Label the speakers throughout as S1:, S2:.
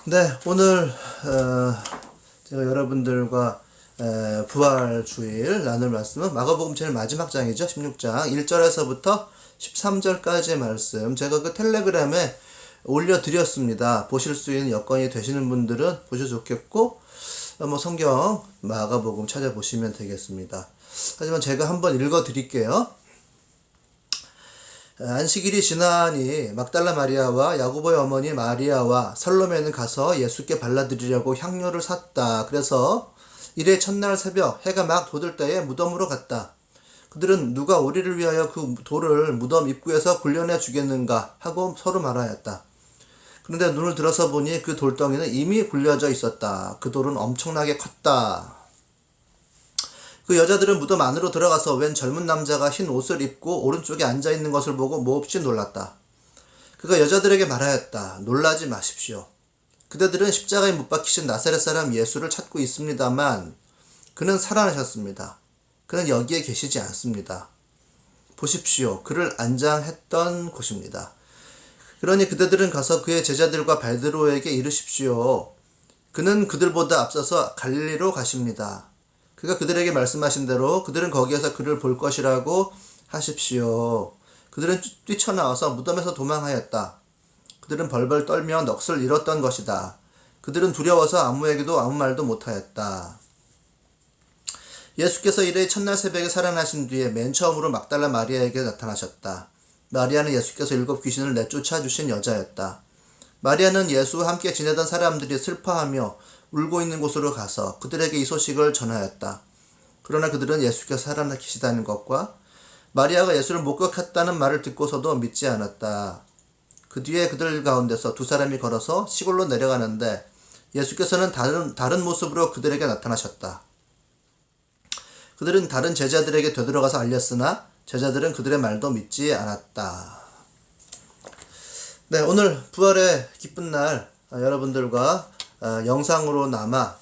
S1: 네, 오늘 제가 여러분들과 부활주일 나눌 말씀은 마가복음 제일 마지막 장이죠. 16장 1절에서부터 13절까지의 말씀, 제가 그 텔레그램에 올려드렸습니다. 보실 수 있는 여건이 되시는 분들은 보셔도 좋겠고, 성경 마가복음 찾아보시면 되겠습니다. 하지만 제가 한번 읽어드릴게요. 안식일이 지나니 막달라 마리아와 야고보의 어머니 마리아와 살로메는 가서 예수께 발라드리려고 향료를 샀다. 그래서 이래 첫날 새벽 해가 막 돋을 때에 무덤으로 갔다. 그들은 누가 우리를 위하여 그 돌을 무덤 입구에서 굴려내 주겠는가 하고 서로 말하였다. 그런데 눈을 들어서 보니 그 돌덩이는 이미 굴려져 있었다. 그 돌은 엄청나게 컸다. 그 여자들은 무덤 안으로 들어가서 웬 젊은 남자가 흰 옷을 입고 오른쪽에 앉아있는 것을 보고 몹시 놀랐다. 그가 여자들에게 말하였다. 놀라지 마십시오. 그대들은 십자가에 못 박히신 나사렛 사람 예수를 찾고 있습니다만 그는 살아나셨습니다. 그는 여기에 계시지 않습니다. 보십시오. 그를 안장했던 곳입니다. 그러니 그대들은 가서 그의 제자들과 베드로에게 이르십시오. 그는 그들보다 앞서서 갈릴리로 가십니다. 그가 그들에게 말씀하신 대로 그들은 거기에서 그를 볼 것이라고 하십시오. 그들은 뛰쳐나와서 무덤에서 도망하였다. 그들은 벌벌 떨며 넋을 잃었던 것이다. 그들은 두려워서 아무에게도 아무 말도 못하였다. 예수께서 이래 첫날 새벽에 살아나신 뒤에 맨 처음으로 막달라 마리아에게 나타나셨다. 마리아는 예수께서 7 귀신을 내쫓아 주신 여자였다. 마리아는 예수와 함께 지내던 사람들이 슬퍼하며 울고 있는 곳으로 가서 그들에게 이 소식을 전하였다. 그러나 그들은 예수께서 살아나시다는 것과 마리아가 예수를 목격했다는 말을 듣고서도 믿지 않았다. 그 뒤에 그들 가운데서 2 사람이 걸어서 시골로 내려가는데 예수께서는 다른 모습으로 그들에게 나타나셨다. 그들은 다른 제자들에게 되돌아가서 알렸으나 제자들은 그들의 말도 믿지 않았다. 네, 오늘 부활의 기쁜 날 여러분들과 영상으로나마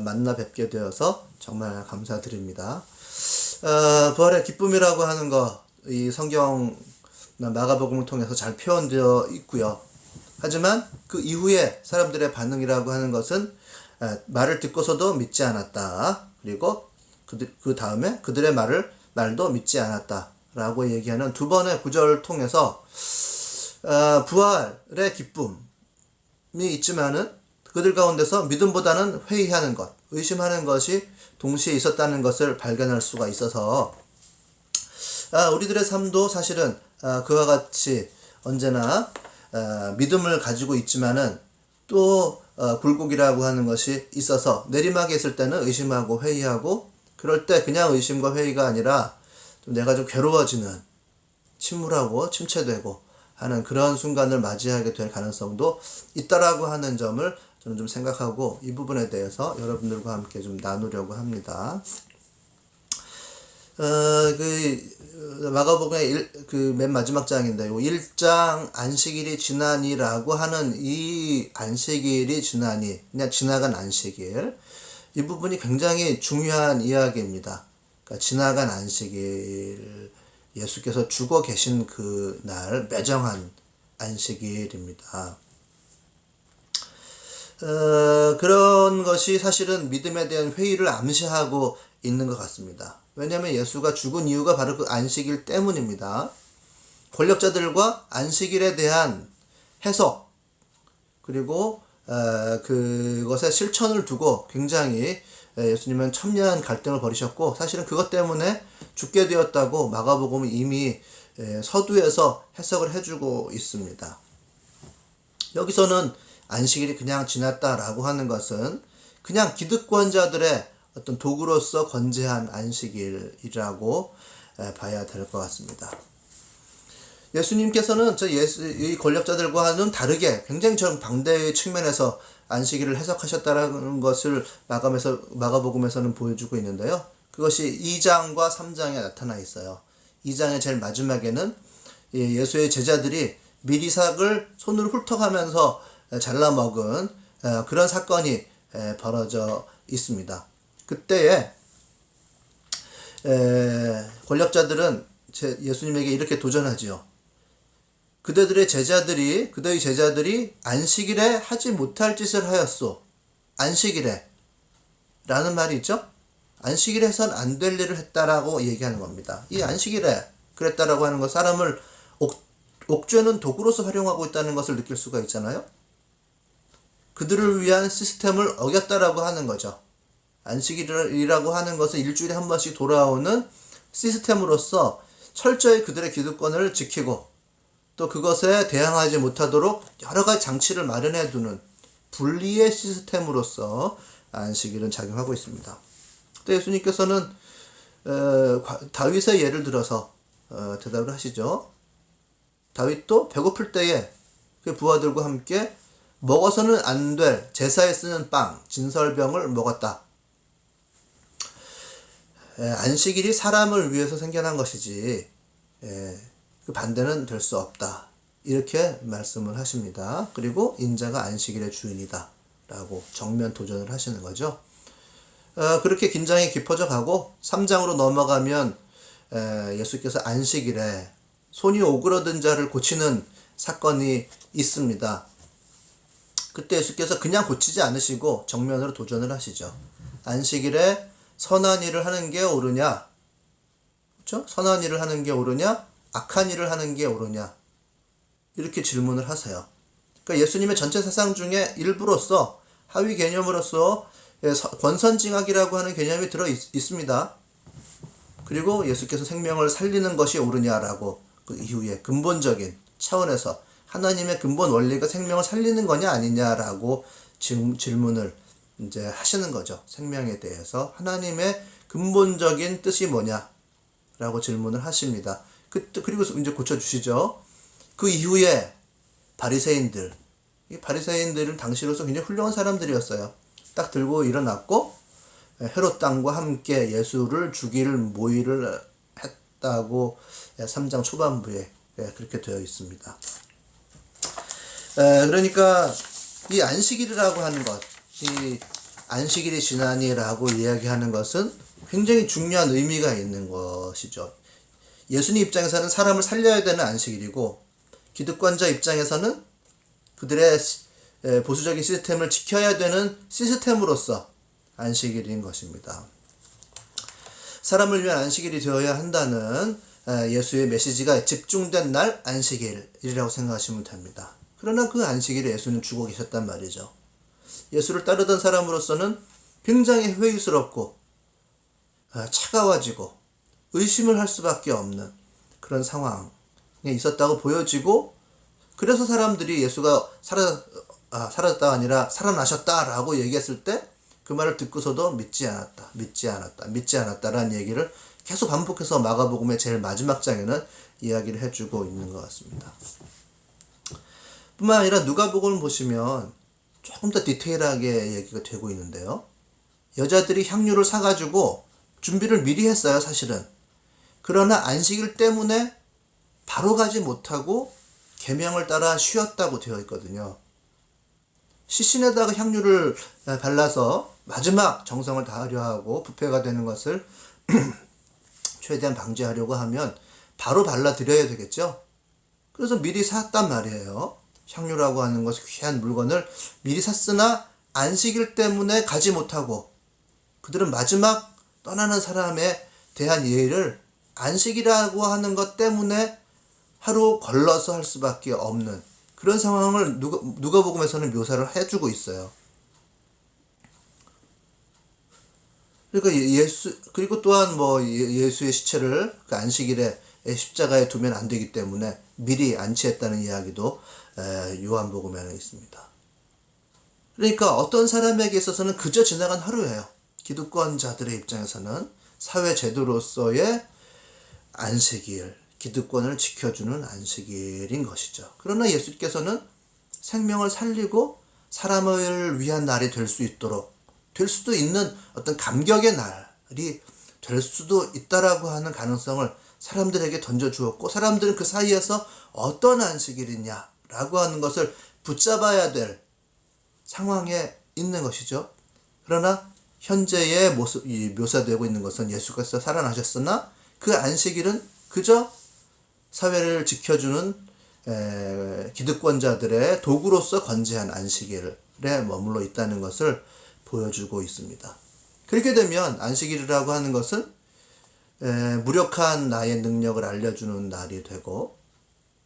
S1: 만나 뵙게 되어서 정말 감사드립니다. 부활의 기쁨이라고 하는 것, 이 성경 마가복음을 통해서 잘 표현되어 있고요. 하지만 그 이후에 사람들의 반응이라고 하는 것은 말을 듣고서도 믿지 않았다. 그리고 그 다음에 그들의 말도 믿지 않았다. 라고 얘기하는 2번의 구절을 통해서 부활의 기쁨이 있지만은 그들 가운데서 믿음보다는 회의하는 것, 의심하는 것이 동시에 있었다는 것을 발견할 수가 있어서 우리들의 삶도 사실은 그와 같이 언제나 믿음을 가지고 있지만은 또 굴곡이라고 하는 것이 있어서 내리막에 있을 때는 의심하고 회의하고, 그럴 때 그냥 의심과 회의가 아니라 내가 좀 괴로워지는, 침울하고 침체되고 하는 그런 순간을 맞이하게 될 가능성도 있다라고 하는 점을 저는 좀 생각하고 이 부분에 대해서 여러분들과 함께 좀 나누려고 합니다. 마가복음의 맨 마지막 장인데, 1장 안식일이 지나니라고 하는 이 안식일이 지나니, 그냥 지나간 안식일, 이 부분이 굉장히 중요한 이야기입니다. 그러니까 지나간 안식일, 예수께서 죽어 계신 그 날 매정한 안식일입니다. 그런 것이 사실은 믿음에 대한 회의를 암시하고 있는 것 같습니다. 왜냐하면 예수가 죽은 이유가 바로 그 안식일 때문입니다. 권력자들과 안식일에 대한 해석, 그리고 그것의 실천을 두고 굉장히 예수님은 첨예한 갈등을 벌이셨고, 사실은 그것 때문에 죽게 되었다고 마가복음은 이미 서두에서 해석을 해주고 있습니다. 여기서는 안식일이 그냥 지났다라고 하는 것은 그냥 기득권자들의 어떤 도구로서 건재한 안식일이라고 봐야 될 것 같습니다. 예수님께서는 이 권력자들과는 다르게 굉장히 정반대의 측면에서 안식일을 해석하셨다는 것을 마가복음에서는 보여주고 있는데요. 그것이 2장과 3장에 나타나 있어요. 2장의 제일 마지막에는 예수의 제자들이 미리삭을 손으로 훑어가면서 잘라 먹은 그런 사건이 벌어져 있습니다. 그때에 권력자들은 예수님에게 이렇게 도전하지요. 그들의 제자들이 안식일에 하지 못할 짓을 하였소. 안식일에 라는 말이 있죠. 안식일에 해선 안 될 일을 했다라고 얘기하는 겁니다. 이 안식일에 그랬다라고 하는 것, 사람을 옥죄는 도구로서 활용하고 있다는 것을 느낄 수가 있잖아요. 그들을 위한 시스템을 어겼다라고 하는 거죠. 안식일이라고 하는 것은 일주일에 한 번씩 돌아오는 시스템으로서 철저히 그들의 기득권을 지키고 또 그것에 대항하지 못하도록 여러 가지 장치를 마련해 두는 분리의 시스템으로서 안식일은 작용하고 있습니다. 또 예수님께서는 다윗의 예를 들어서 대답을 하시죠. 다윗도 배고플 때에 그 부하들과 함께 먹어서는 안 될 제사에 쓰는 빵, 진설병을 먹었다. 안식일이 사람을 위해서 생겨난 것이지 그 반대는 될 수 없다. 이렇게 말씀을 하십니다. 그리고 인자가 안식일의 주인이다 라고 정면 도전을 하시는 거죠. 그렇게 긴장이 깊어져 가고 3장으로 넘어가면 예수께서 안식일에 손이 오그러든 자를 고치는 사건이 있습니다. 그때 예수께서 그냥 고치지 않으시고 정면으로 도전을 하시죠. 안식일에 선한 일을 하는 게 옳으냐? 그렇죠? 선한 일을 하는 게 옳으냐? 악한 일을 하는 게 옳으냐? 이렇게 질문을 하세요. 그러니까 예수님의 전체 사상 중에 일부로서 하위 개념으로서 권선징악이라고 하는 개념이 들어 있습니다. 그리고 예수께서 생명을 살리는 것이 옳으냐라고 그 이후에 근본적인 차원에서 하나님의 근본 원리가 생명을 살리는 거냐 아니냐라고 질문을 이제 하시는 거죠. 생명에 대해서 하나님의 근본적인 뜻이 뭐냐라고 질문을 하십니다. 그리고 이제 고쳐주시죠. 그 이후에 이 바리새인들은 당시로서 굉장히 훌륭한 사람들이었어요. 딱 들고 일어났고 헤롯 왕과 함께 예수를 죽일 모의를 했다고 3장 초반부에 그렇게 되어 있습니다. 그러니까 이 안식일이라고 하는 것, 이 안식일이 지나니라고 이야기하는 것은 굉장히 중요한 의미가 있는 것이죠. 예수님 입장에서는 사람을 살려야 되는 안식일이고 기득권자 입장에서는 그들의 보수적인 시스템을 지켜야 되는 시스템으로서 안식일인 것입니다. 사람을 위한 안식일이 되어야 한다는 예수의 메시지가 집중된 날 안식일이라고 생각하시면 됩니다. 그러나 그 안식일에 예수는 죽어 계셨단 말이죠. 예수를 따르던 사람으로서는 굉장히 회의스럽고 차가워지고 의심을 할 수밖에 없는 그런 상황에 있었다고 보여지고, 그래서 사람들이 예수가 사라졌다가 아니라 살아나셨다라고 얘기했을 때 그 말을 듣고서도 믿지 않았다라는 얘기를 계속 반복해서 마가복음의 제일 마지막 장에는 이야기를 해주고 있는 것 같습니다. 뿐만 아니라 누가복음을 보시면 조금 더 디테일하게 얘기가 되고 있는데요. 여자들이 향유를 사가지고 준비를 미리 했어요, 사실은. 그러나 안식일 때문에 바로 가지 못하고 계명을 따라 쉬었다고 되어 있거든요. 시신에다가 향유를 발라서 마지막 정성을 다하려 하고 부패가 되는 것을 최대한 방지하려고 하면 바로 발라드려야 되겠죠. 그래서 미리 샀단 말이에요. 향유라고 하는 것이 귀한 물건을 미리 샀으나 안식일 때문에 가지 못하고 그들은 마지막 떠나는 사람에 대한 예의를 안식이라고 하는 것 때문에 하루 걸러서 할 수밖에 없는 그런 상황을 누가복음에서는 묘사를 해주고 있어요. 그러니까 그리고 또한 예수의 시체를 그 안식일에 십자가에 두면 안 되기 때문에 미리 안치했다는 이야기도 요한복음에는 있습니다. 그러니까 어떤 사람에게 있어서는 그저 지나간 하루예요. 기득권자들의 입장에서는 사회 제도로서의 안식일, 기득권을 지켜주는 안식일인 것이죠. 그러나 예수께서는 생명을 살리고 사람을 위한 날이 될 수 있도록, 될 수도 있는 어떤 감격의 날이 될 수도 있다라고 하는 가능성을 사람들에게 던져주었고, 사람들은 그 사이에서 어떤 안식일이냐라고 하는 것을 붙잡아야 될 상황에 있는 것이죠. 그러나 현재의 모습이 묘사되고 있는 것은 예수께서 살아나셨으나 그 안식일은 그저 사회를 지켜주는 기득권자들의 도구로서 건재한 안식일에 머물러 있다는 것을 보여주고 있습니다. 그렇게 되면 안식일이라고 하는 것은 무력한 나의 능력을 알려주는 날이 되고,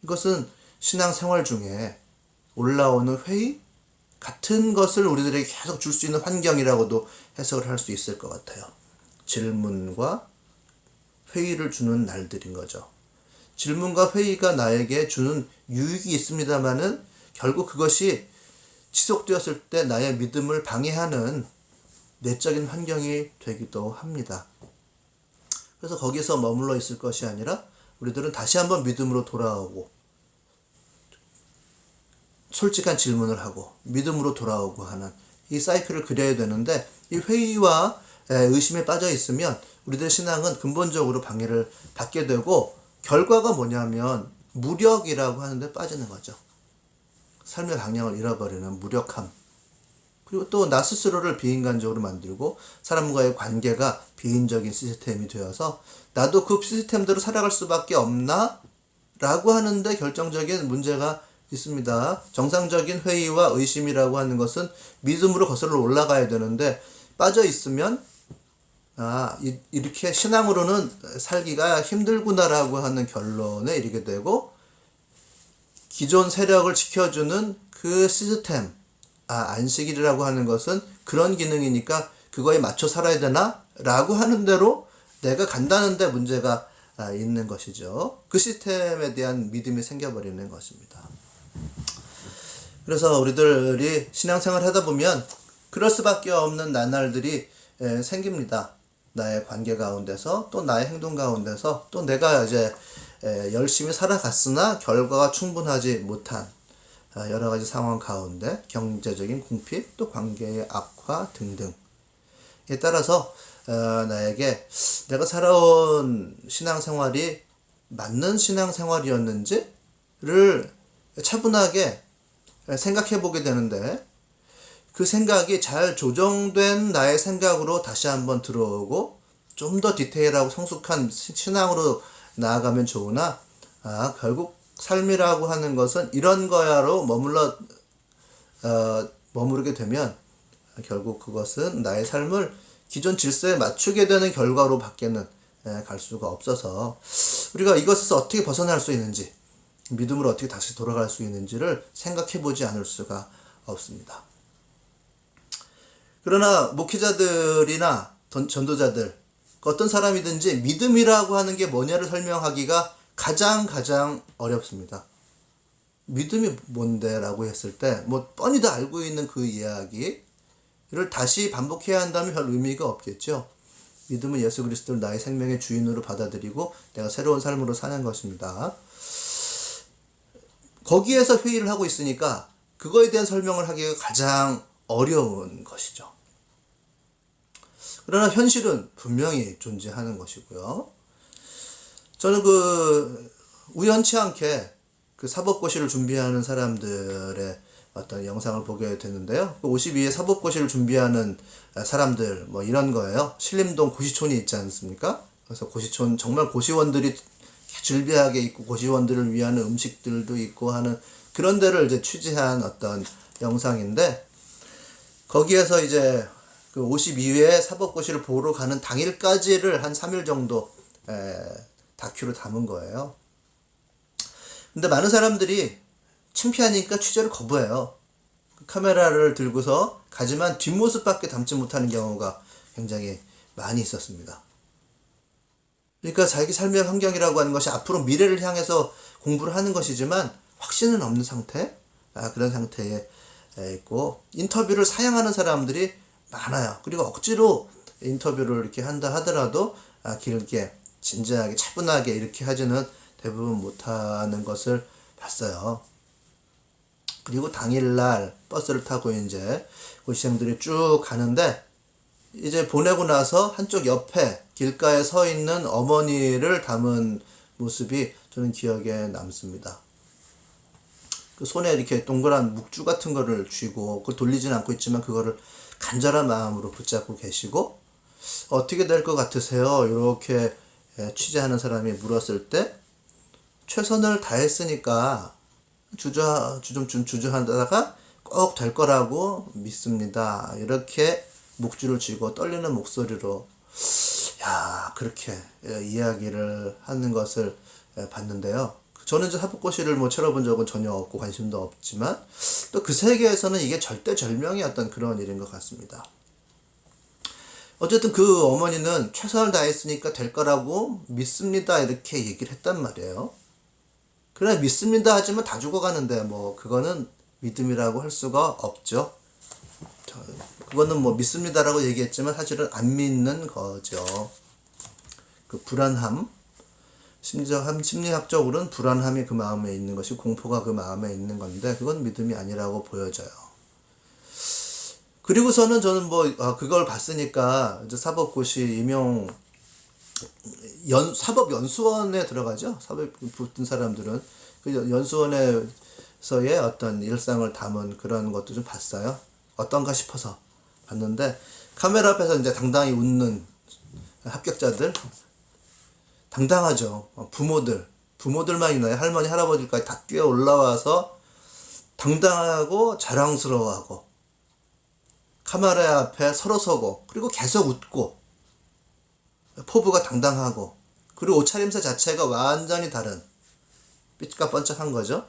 S1: 이것은 신앙생활 중에 올라오는 회의 같은 것을 우리들에게 계속 줄 수 있는 환경이라고도 해석을 할 수 있을 것 같아요. 질문과 회의를 주는 날들인 거죠. 질문과 회의가 나에게 주는 유익이 있습니다만은 결국 그것이 지속되었을 때 나의 믿음을 방해하는 내적인 환경이 되기도 합니다. 그래서 거기서 머물러 있을 것이 아니라 우리들은 다시 한번 믿음으로 돌아오고, 솔직한 질문을 하고 믿음으로 돌아오고 하는 이 사이클을 그려야 되는데, 이 회의와 의심에 빠져 있으면 우리들의 신앙은 근본적으로 방해를 받게 되고, 결과가 뭐냐면 무력이라고 하는데 빠지는 거죠. 삶의 방향을 잃어버리는 무력함. 그리고 또 나 스스로를 비인간적으로 만들고 사람과의 관계가 비인적인 시스템이 되어서 나도 그 시스템대로 살아갈 수밖에 없나? 라고 하는데 결정적인 문제가 있습니다. 정상적인 회의와 의심이라고 하는 것은 믿음으로 거슬러 올라가야 되는데, 빠져 있으면 이렇게 신앙으로는 살기가 힘들구나라고 하는 결론에 이르게 되고, 기존 세력을 지켜주는 그 시스템, 안식일이라고 하는 것은 그런 기능이니까 그거에 맞춰 살아야 되나? 라고 하는 대로 내가 간다는데 문제가 있는 것이죠. 그 시스템에 대한 믿음이 생겨버리는 것입니다. 그래서 우리들이 신앙생활을 하다 보면 그럴 수밖에 없는 나날들이 생깁니다. 나의 관계 가운데서, 또 나의 행동 가운데서, 또 내가 이제 열심히 살아갔으나 결과가 충분하지 못한 여러 가지 상황 가운데 경제적인 궁핍, 또 관계의 악화 등등에 따라서 나에게 내가 살아온 신앙생활이 맞는 신앙생활이었는지를 차분하게 생각해 보게 되는데, 그 생각이 잘 조정된 나의 생각으로 다시 한번 들어오고 좀 더 디테일하고 성숙한 신앙으로 나아가면 좋으나, 결국 삶이라고 하는 것은 이런 거야로 머무르게 되면 결국 그것은 나의 삶을 기존 질서에 맞추게 되는 결과로 밖에는 갈 수가 없어서, 우리가 이것에서 어떻게 벗어날 수 있는지, 믿음으로 어떻게 다시 돌아갈 수 있는지를 생각해 보지 않을 수가 없습니다. 그러나 목회자들이나 전도자들, 어떤 사람이든지 믿음이라고 하는 게 뭐냐를 설명하기가 가장 어렵습니다. 믿음이 뭔데? 라고 했을 때 뻔히 다 알고 있는 그 이야기를 다시 반복해야 한다면 별 의미가 없겠죠. 믿음은 예수 그리스도를 나의 생명의 주인으로 받아들이고 내가 새로운 삶으로 사는 것입니다. 거기에서 회의를 하고 있으니까 그거에 대한 설명을 하기가 가장 어려운 것이죠. 그러나 현실은 분명히 존재하는 것이고요. 저는 우연치 않게 사법고시를 준비하는 사람들의 어떤 영상을 보게 되는데요. 52회 사법고시를 준비하는 사람들, 이런 거예요. 신림동 고시촌이 있지 않습니까? 그래서 고시촌, 정말 고시원들이 즐비하게 있고 고시원들을 위한 음식들도 있고 하는 그런 데를 이제 취재한 어떤 영상인데, 거기에서 이제 52회 사법고시를 보러 가는 당일까지를 한 3일 정도 다큐를 담은 거예요. 근데 많은 사람들이 창피하니까 취재를 거부해요. 카메라를 들고서 가지만 뒷모습밖에 담지 못하는 경우가 굉장히 많이 있었습니다. 그러니까 자기 삶의 환경이라고 하는 것이 앞으로 미래를 향해서 공부를 하는 것이지만 확신은 없는 상태, 그런 상태에 있고, 인터뷰를 사양하는 사람들이 많아요. 그리고 억지로 인터뷰를 이렇게 한다 하더라도 길게 진지하게 차분하게 이렇게 하지는 대부분 못하는 것을 봤어요. 그리고 당일날 버스를 타고 이제 고시생들이 쭉 가는데, 이제 보내고 나서 한쪽 옆에 길가에 서 있는 어머니를 담은 모습이 저는 기억에 남습니다. 그 손에 이렇게 동그란 묵주 같은 거를 쥐고, 그걸 돌리진 않고 있지만 그거를 간절한 마음으로 붙잡고 계시고, 어떻게 될 것 같으세요? 이렇게 취재하는 사람이 물었을 때, 최선을 다했으니까 주저하다가 꼭 될 거라고 믿습니다. 이렇게 목줄을 쥐고 떨리는 목소리로 그렇게 이야기를 하는 것을 봤는데요. 저는 이제 사법고시를 쳐러본 적은 전혀 없고 관심도 없지만 또 그 세계에서는 이게 절대절명의 어떤 그런 일인 것 같습니다. 어쨌든 그 어머니는 최선을 다했으니까 될 거라고 믿습니다. 이렇게 얘기를 했단 말이에요. 그래 믿습니다 하지만 다 죽어가는데 그거는 믿음이라고 할 수가 없죠. 그거는 믿습니다라고 얘기했지만 사실은 안 믿는 거죠. 그 불안함, 심리학적으로는 불안함이 그 마음에 있는 것이 공포가 그 마음에 있는 건데 그건 믿음이 아니라고 보여져요. 그리고서는 저는 그걸 봤으니까 이제 사법고시 사법연수원에 들어가죠. 사법 붙은 사람들은 그 연수원에서의 어떤 일상을 담은 그런 것도 좀 봤어요. 어떤가 싶어서 봤는데 카메라 앞에서 이제 당당히 웃는 합격자들 당당하죠. 부모들만 있나요? 할머니 할아버지까지 다 뛰어 올라와서 당당하고 자랑스러워하고 카메라 앞에 서로 서고 그리고 계속 웃고 포부가 당당하고 그리고 옷차림새 자체가 완전히 다른 삐까뻔쩍한 거죠.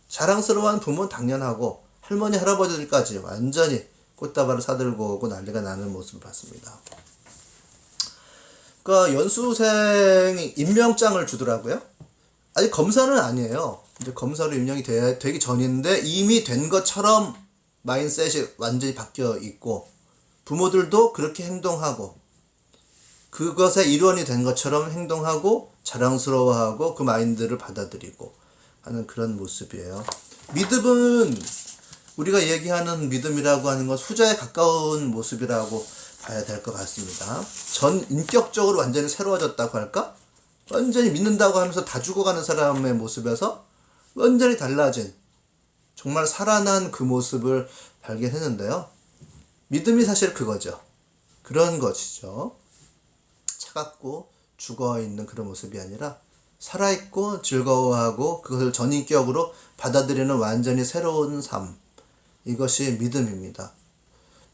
S1: 자랑스러워한 부모는 당연하고 할머니 할아버지들까지 완전히 꽃다발을 사들고 오고 난리가 나는 모습을 봤습니다. 그러니까 연수생이 임명장을 주더라고요. 아직 검사는 아니에요. 이제 검사로 임명이 되기 전인데 이미 된 것처럼 마인셋이 완전히 바뀌어 있고 부모들도 그렇게 행동하고 그것의 일원이 된 것처럼 행동하고 자랑스러워하고 그 마인드를 받아들이고 하는 그런 모습이에요. 믿음은 우리가 얘기하는 믿음이라고 하는 건 후자에 가까운 모습이라고 봐야 될 것 같습니다. 전 인격적으로 완전히 새로워졌다고 할까? 완전히 믿는다고 하면서 다 죽어가는 사람의 모습에서 완전히 달라진 정말 살아난 그 모습을 발견했는데요. 믿음이 사실 그거죠. 그런 것이죠. 차갑고 죽어있는 그런 모습이 아니라 살아있고 즐거워하고 그것을 전인격으로 받아들이는 완전히 새로운 삶. 이것이 믿음입니다.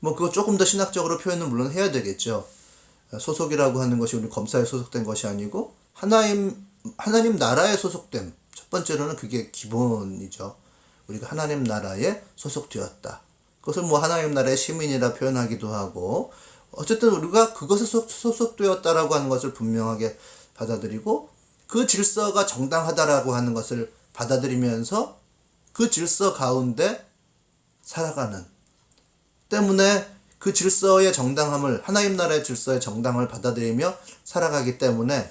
S1: 그거 조금 더 신학적으로 표현은 물론 해야 되겠죠. 소속이라고 하는 것이 우리 검사에 소속된 것이 아니고 하나님 나라에 소속됨. 첫 번째로는 그게 기본이죠. 우리가 하나님 나라에 소속되었다. 그것을 하나님 나라의 시민이라 표현하기도 하고 어쨌든 우리가 그것에 소속되었다라고 하는 것을 분명하게 받아들이고 그 질서가 정당하다라고 하는 것을 받아들이면서 그 질서 가운데 살아가는 때문에 그 질서의 정당함을 하나님 나라의 질서의 정당함을 받아들이며 살아가기 때문에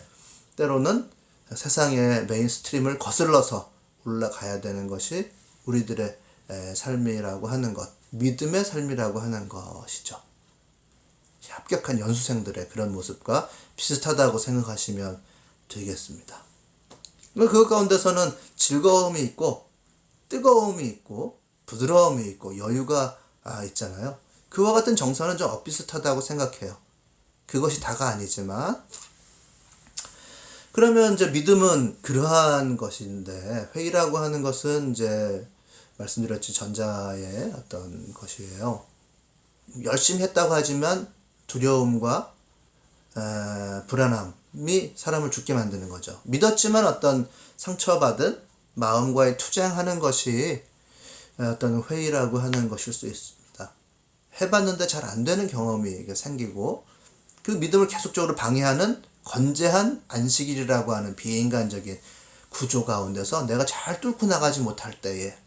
S1: 때로는 세상의 메인스트림을 거슬러서 올라가야 되는 것이 우리들의 삶이라고 하는 것, 믿음의 삶이라고 하는 것이죠. 합격한 연수생들의 그런 모습과 비슷하다고 생각하시면 되겠습니다. 그 가운데서는 즐거움이 있고 뜨거움이 있고 부드러움이 있고 여유가 있잖아요. 그와 같은 정서는 좀 엇비슷하다고 생각해요. 그것이 다가 아니지만 그러면 이제 믿음은 그러한 것인데 회의라고 하는 것은 이제 말씀드렸지 전자의 어떤 것이에요. 열심히 했다고 하지만 두려움과 불안함이 사람을 죽게 만드는 거죠. 믿었지만 어떤 상처받은 마음과의 투쟁하는 것이 어떤 회의라고 하는 것일 수 있습니다. 해봤는데 잘 안 되는 경험이 생기고 그 믿음을 계속적으로 방해하는 건재한 안식일이라고 하는 비인간적인 구조 가운데서 내가 잘 뚫고 나가지 못할 때에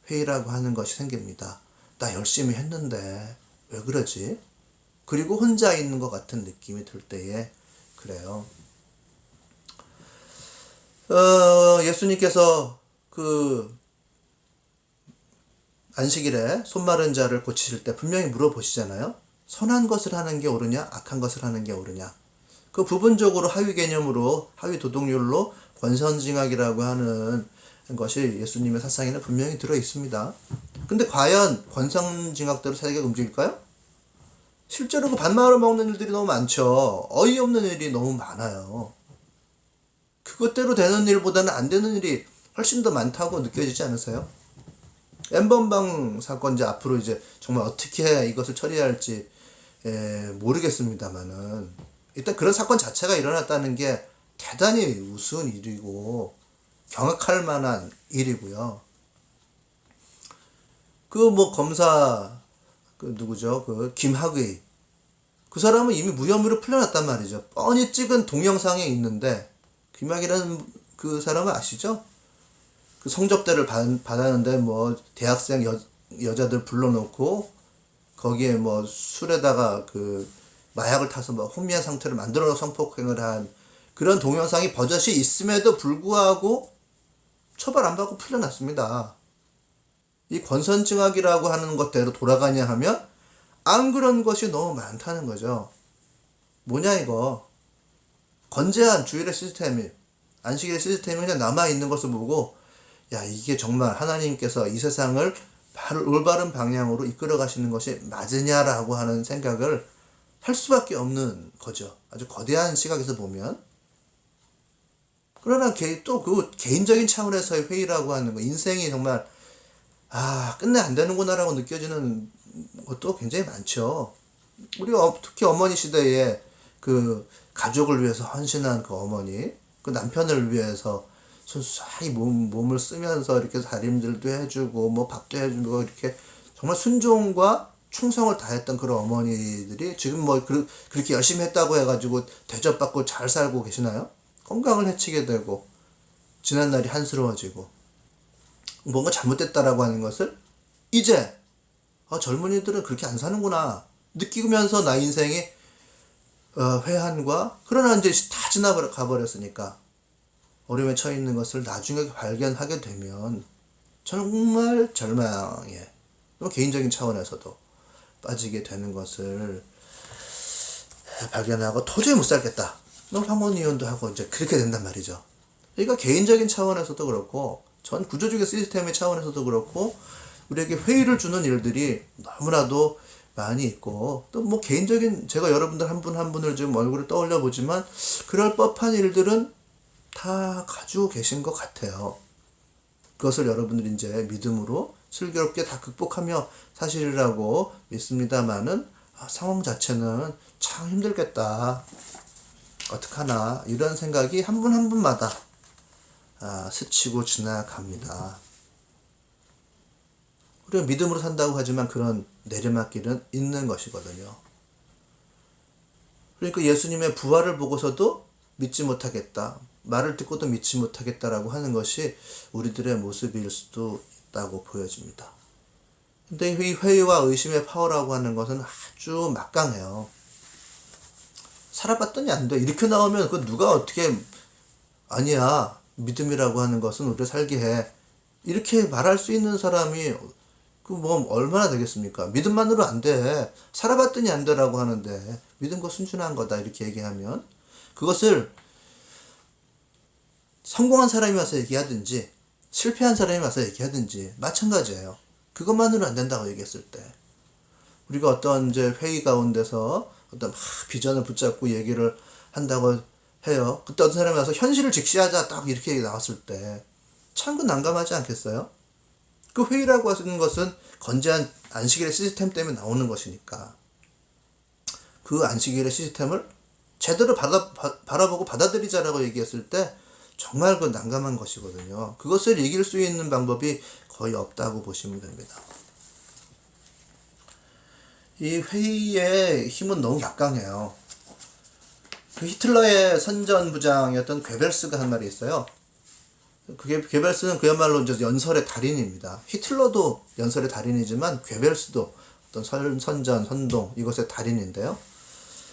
S1: 회의라고 하는 것이 생깁니다. 나 열심히 했는데 왜 그러지? 그리고 혼자 있는 것 같은 느낌이 들 때에 그래요. 예수님께서 그 안식일에 손 마른 자를 고치실 때 분명히 물어보시잖아요. 선한 것을 하는 게 옳으냐 악한 것을 하는 게 옳으냐. 그 부분적으로 하위 개념으로 하위 도덕률로 권선징악이라고 하는 것이 예수님의 사상에는 분명히 들어 있습니다. 근데 과연 권선징악대로 세계가 움직일까요? 실제로 그 반마을을 먹는 일들이 너무 많죠. 어이없는 일이 너무 많아요. 그것대로 되는 일보다는 안 되는 일이 훨씬 더 많다고 느껴지지 않으세요? N번방 사건 이제 앞으로 이제 정말 어떻게 이것을 처리할지 모르겠습니다만은 일단 그런 사건 자체가 일어났다는 게 대단히 우스운 일이고 경악할 만한 일이고요. 그 뭐 검사 그 누구죠? 그 김학의 그 사람은 이미 무혐의로 풀려났단 말이죠. 뻔히 찍은 동영상에 있는데 김학의라는 그 사람은 아시죠? 그 성접대를 받았는데 뭐 대학생 여자들 불러놓고 거기에 뭐 술에다가 그 마약을 타서 뭐 혼미한 상태를 만들어 성폭행을 한 그런 동영상이 버젓이 있음에도 불구하고 처벌 안 받고 풀려났습니다. 이 권선징악이라고 하는 것대로 돌아가냐 하면 안 그런 것이 너무 많다는 거죠. 뭐냐 이거. 건재한 주일의 시스템이 안식일의 시스템이 그냥 남아있는 것을 보고 야 이게 정말 하나님께서 이 세상을 올바른 방향으로 이끌어 가시는 것이 맞으냐라고 하는 생각을 할 수밖에 없는 거죠. 아주 거대한 시각에서 보면. 그러나 또 그 개인적인 차원에서의 회의라고 하는 거 인생이 정말 끝내 안 되는구나라고 느껴지는 것도 굉장히 많죠. 우리 특히 어머니 시대에 그 가족을 위해서 헌신한 그 어머니, 그 남편을 위해서 순수하게 몸을 쓰면서 이렇게 다림질도 해주고 뭐 밥도 해주고 이렇게 정말 순종과 충성을 다했던 그런 어머니들이 지금 뭐 그렇게 열심히 했다고 해가지고 대접받고 잘 살고 계시나요? 건강을 해치게 되고 지난날이 한스러워지고 뭔가 잘못됐다라고 하는 것을 이제 젊은이들은 그렇게 안 사는구나 느끼면서 나 인생이 회한과 그러나 이제 다 지나가 버렸으니까 어려움에 처해 있는 것을 나중에 발견하게 되면 정말 절망에 개인적인 차원에서도 빠지게 되는 것을 발견하고 도저히 못 살겠다. 황혼 이혼도 하고 이제 그렇게 된단 말이죠. 그러니까 개인적인 차원에서도 그렇고 전 구조적인 시스템의 차원에서도 그렇고 우리에게 회의를 주는 일들이 너무나도 많이 있고 또 뭐 개인적인 제가 여러분들 한 분 한 분을 지금 얼굴을 떠올려 보지만 그럴 법한 일들은 다 가지고 계신 것 같아요. 그것을 여러분들이 이제 믿음으로 슬기롭게 다 극복하며 사실이라고 믿습니다만은 상황 자체는 참 힘들겠다. 어떡하나 이런 생각이 한 분 한 분마다 스치고 지나갑니다. 우리가 믿음으로 산다고 하지만 그런 내리막길은 있는 것이거든요. 그러니까 예수님의 부활을 보고서도 믿지 못하겠다. 말을 듣고도 믿지 못하겠다라고 하는 것이 우리들의 모습일 수도 있다고 보여집니다. 근데 이 회의와 의심의 파워라고 하는 것은 아주 막강해요. 살아봤더니 안 돼. 이렇게 나오면 그 누가 어떻게 아니야. 믿음이라고 하는 것은 우리를 살게 해. 이렇게 말할 수 있는 사람이 그 뭐 얼마나 되겠습니까? 믿음만으로 안 돼. 살아봤더니 안 되라고 하는데 믿음과 순순한 거다 이렇게 얘기하면 그것을 성공한 사람이 와서 얘기하든지 실패한 사람이 와서 얘기하든지 마찬가지예요. 그것만으로 안 된다고 얘기했을 때 우리가 어떤 이제 회의 가운데서 어떤 비전을 붙잡고 얘기를 한다고 해요. 그때 어떤 사람이 와서 현실을 직시하자 딱 이렇게 나왔을 때 참 그 난감하지 않겠어요? 그 회의라고 하는 것은 건재한 안식일의 시스템 때문에 나오는 것이니까 그 안식일의 시스템을 제대로 바라보고 받아들이자라고 얘기했을 때 정말 그 난감한 것이거든요. 그것을 이길 수 있는 방법이 거의 없다고 보시면 됩니다. 이 회의의 힘은 너무 막강해요. 그 히틀러의 선전부장이었던 괴벨스가 한 말이 있어요. 그게 괴벨스는 그야말로 이제 연설의 달인입니다. 히틀러도 연설의 달인이지만 괴벨스도 어떤 선전, 선동 이것의 달인인데요.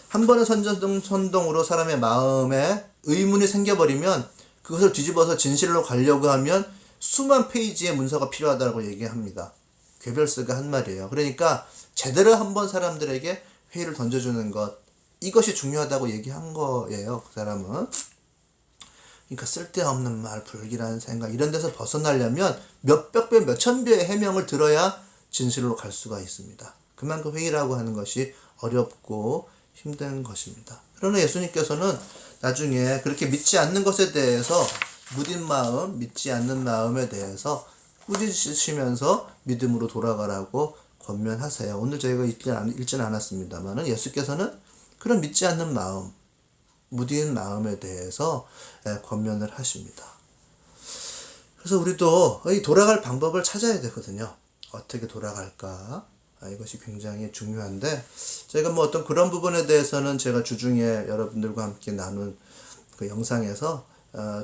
S1: 한 번의 선동으로 사람의 마음에 의문이 생겨버리면 그것을 뒤집어서 진실로 가려고 하면 수만 페이지의 문서가 필요하다고 얘기합니다. 괴벨스가 한 말이에요. 그러니까 제대로 한번 사람들에게 회의를 던져주는 것 이것이 중요하다고 얘기한 거예요. 그 사람은. 그러니까 쓸데없는 말, 불길한 생각 이런 데서 벗어나려면 몇백 배, 몇천 배의 해명을 들어야 진실로 갈 수가 있습니다. 그만큼 회의라고 하는 것이 어렵고 힘든 것입니다. 그러나 예수님께서는 나중에 그렇게 믿지 않는 것에 대해서 무딘 마음, 믿지 않는 마음에 대해서 꾸짖으시면서 믿음으로 돌아가라고 권면하세요. 오늘 저희가 읽지는 않았습니다만 예수께서는 그런 믿지 않는 마음, 무딘 마음에 대해서 권면을 하십니다. 그래서 우리도 이 돌아갈 방법을 찾아야 되거든요. 어떻게 돌아갈까? 이것이 굉장히 중요한데, 제가 뭐 어떤 그런 부분에 대해서는 제가 주중에 여러분들과 함께 나눈 그 영상에서